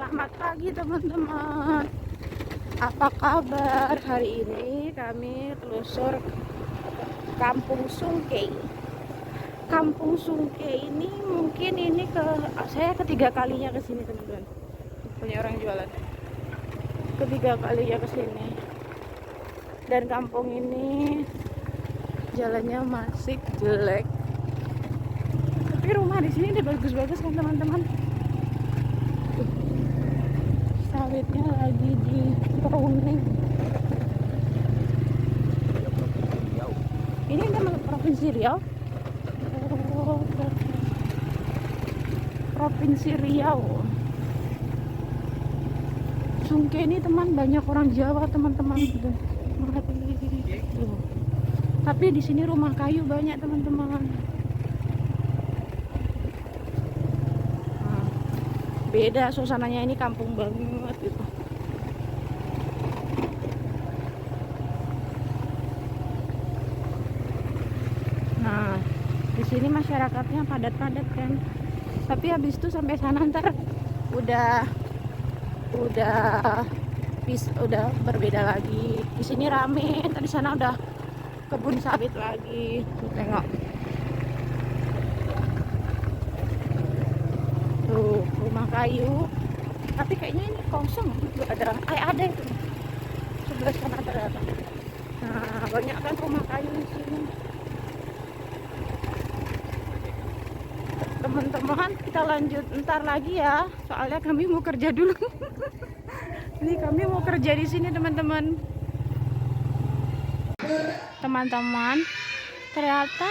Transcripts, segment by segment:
Selamat pagi teman-teman. Apa kabar? Hari ini kami telusur Kampung Sungkei. Kampung Sungkei ini mungkin ini saya ketiga kalinya ke sini teman-teman. Punya orang jualan. Ketiga kalinya ke sini. Dan kampung ini jalannya masih jelek. Tapi rumah di sini udah bagus-bagus kan teman-teman. Sawitnya lagi di pruning. Ini nama Provinsi Riau. Oh, Provinsi Riau. Sungkei ini teman banyak orang Jawa teman-teman. Tapi di sini rumah kayu banyak teman-teman. Beda suasananya, ini kampung banget gitu. Nah, di sini masyarakatnya padat-padat kan. Tapi habis itu sampai sana ntar udah berbeda lagi. Di sini rame, tadi sana udah kebun sawit lagi. Tuh, tengok. Tuh, rumah kayu. Tapi kayaknya ini kosong. Ada itu. Sebelah sana ada. Nah, banyak kan rumah kayu di sini. Teman-teman, kita lanjut ntar lagi ya. Soalnya kami mau kerja dulu. Ini kami mau kerja di sini, teman-teman. Teman-teman, ternyata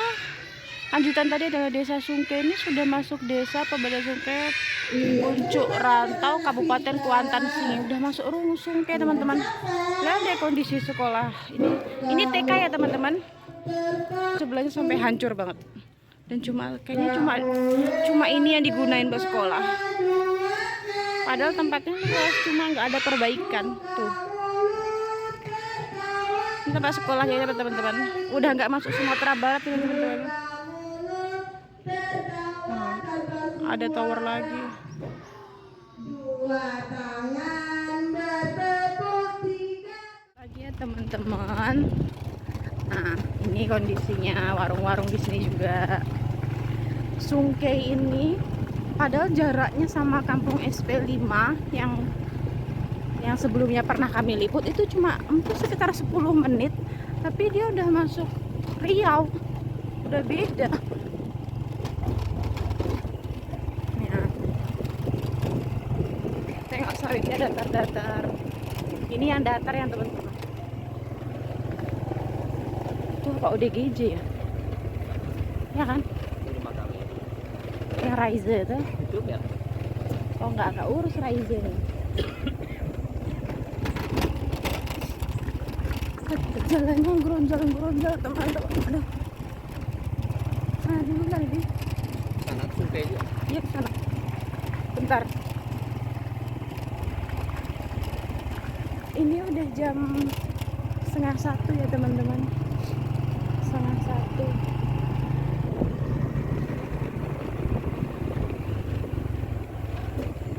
lanjutan tadi adalah Desa Sungkei. Ini sudah masuk desa Pebada Sungkei, Puncuk Rantau, Kabupaten Kuantan sini. Udah masuk Sungkei, teman-teman. Lihat deh kondisi sekolah. Ini TK ya, teman-teman. Sebelahnya sampai hancur banget. Dan kayaknya cuma ini yang digunain buat sekolah. Padahal tempatnya luas, cuma nggak ada perbaikan. Tuh. Ini tempat sekolah ya teman-teman. Udah nggak masuk Sumatera Barat teman-teman. Ada tower lagi. Lagi ya teman-teman. Nah, ini kondisinya warung-warung di sini juga. Sungkei ini padahal jaraknya sama kampung SP5 yang sebelumnya pernah kami liput itu cuma sekitar 10 menit, tapi dia udah masuk Riau. Udah beda. Ya. Tengok sawitnya datar-datar. Ini yang datar yang teman-teman. Tuh Pak ODGJ ya? Ya kan? Yang Raize itu? Itu ya? Oh enggak urus Raize nih. Jalannya geronjal teman-teman. Aduh lagi. Sana Sungkei juga? Iya sana. Bentar. Ini udah jam 12:30 ya teman-teman. 12:30.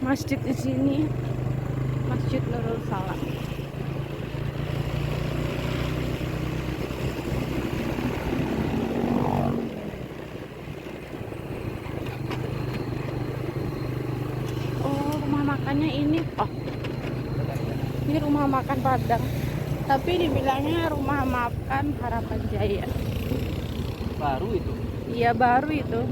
Masjid di sini, Masjid Nurul Salam. Oh, rumah makannya ini. Oh, ini rumah makan Padang. Tapi dibilangnya rumah makan Harapan Jaya. Baru itu? Iya baru itu.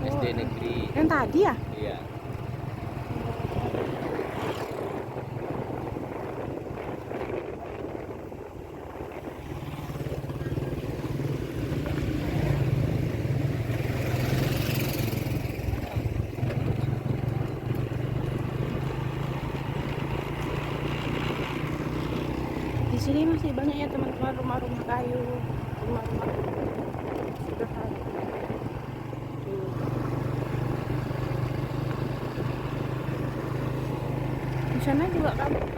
SD negeri. Yang tadi ya? Iya. Di sini masih banyak ya teman-teman rumah-rumah kayu, rumah-rumah sederhana. Di sana juga kampung.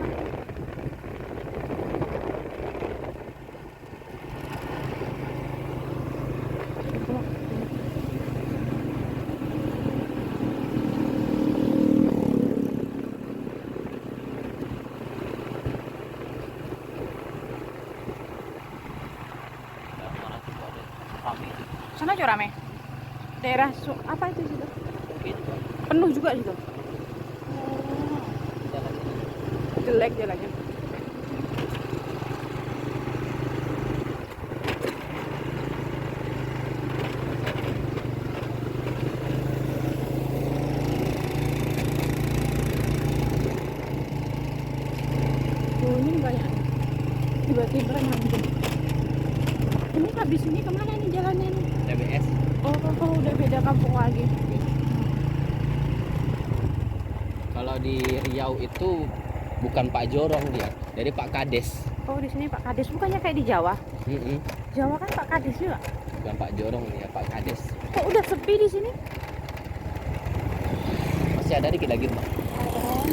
Rame. Sana juga rame. Daerah apa itu situ? Oke juga. Penuh juga situ. Jalannya. Jelek jalannya. Oh, ini banyak. Tiba-tiba nyambung. Ini habis ini kemana nih jalannya nih? TBS. Oh, udah beda kampung lagi. Kalau di Riau itu bukan Pak Jorong dia, dari Pak Kades. Oh, di sini Pak Kades, bukannya kayak di Jawa? Mm-mm. Jawa kan Pak Kades juga. Bukan Pak Jorong dia, Pak Kades. Kok udah sepi di sini? Masih ada dikit lagi mah. Oh,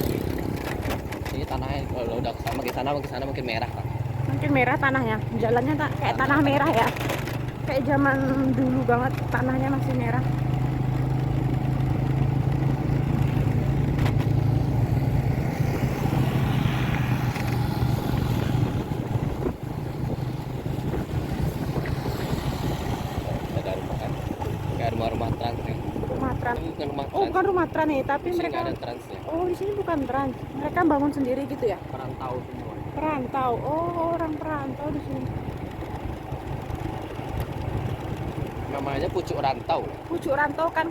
Ini tanahnya kalau udah sama ke sana makin merah kan. mungkin merah tanahnya. Jalannya kayak tanah merah ya. Kayak zaman dulu banget tanahnya masih merah. Ada rumah kan. Kayak rumah-rumah trans kan. Rumah trans. Ini bukan rumah Oh, trans. bukan rumah trans nih, tapi Di sini mereka. nggak ada transnya. Oh, di sini bukan trans. Mereka bangun sendiri gitu ya? Perantau semua. Perantau. Oh, orang perantau di sini. Namanya Pucuk Rantau. Pucuk Rantau kan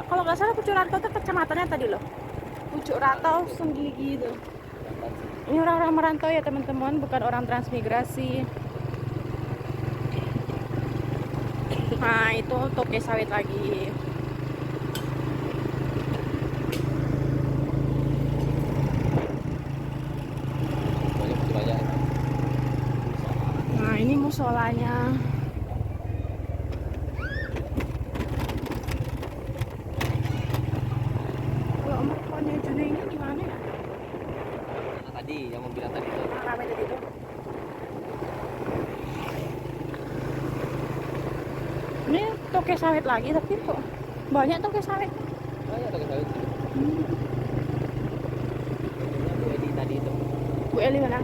kalau nggak salah Pucuk Rantau itu kecamatannya tadi loh. Pucuk Rantau Senggigi itu. Ini orang-orang merantau ya teman-teman, bukan orang transmigrasi. Nah itu toke sawit lagi. Banyak. Nah ini musolanya. Kalau mertuanya Juni ini gimana ya? Tadi yang mau bilang tadi tuh. Rame tadi tuh. Ini toke sawit lagi tapi kok banyak toke sawit. Banyak ada sawit. Bu Edi tadi itu. Bu Eli mana?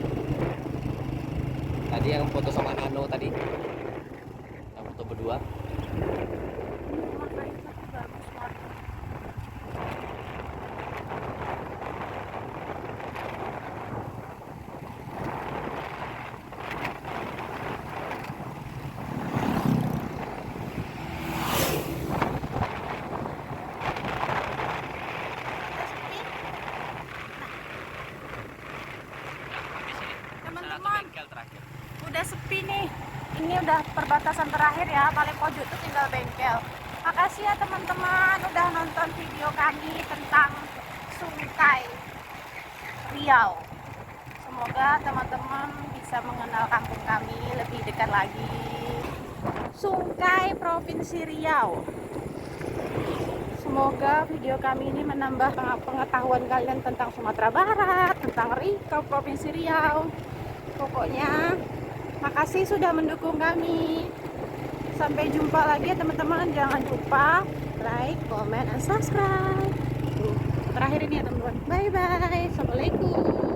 Tadi yang foto sama Nano tadi. Yang foto berdua. Teman-teman, udah sepi nih. Ini udah perbatasan terakhir ya, paling pojok tuh tinggal bengkel. Makasih ya teman-teman udah nonton video kami tentang Sungkai Riau. Semoga teman-teman bisa mengenal kampung kami lebih dekat lagi. Sungkai Provinsi Riau. Semoga video kami ini menambah pengetahuan kalian tentang Sumatera Barat, tentang Provinsi Riau. Pokoknya makasih sudah mendukung kami. Sampai jumpa lagi ya teman-teman. Jangan lupa like, comment, dan subscribe. Terakhir ini ya teman-teman. Bye bye. Assalamualaikum.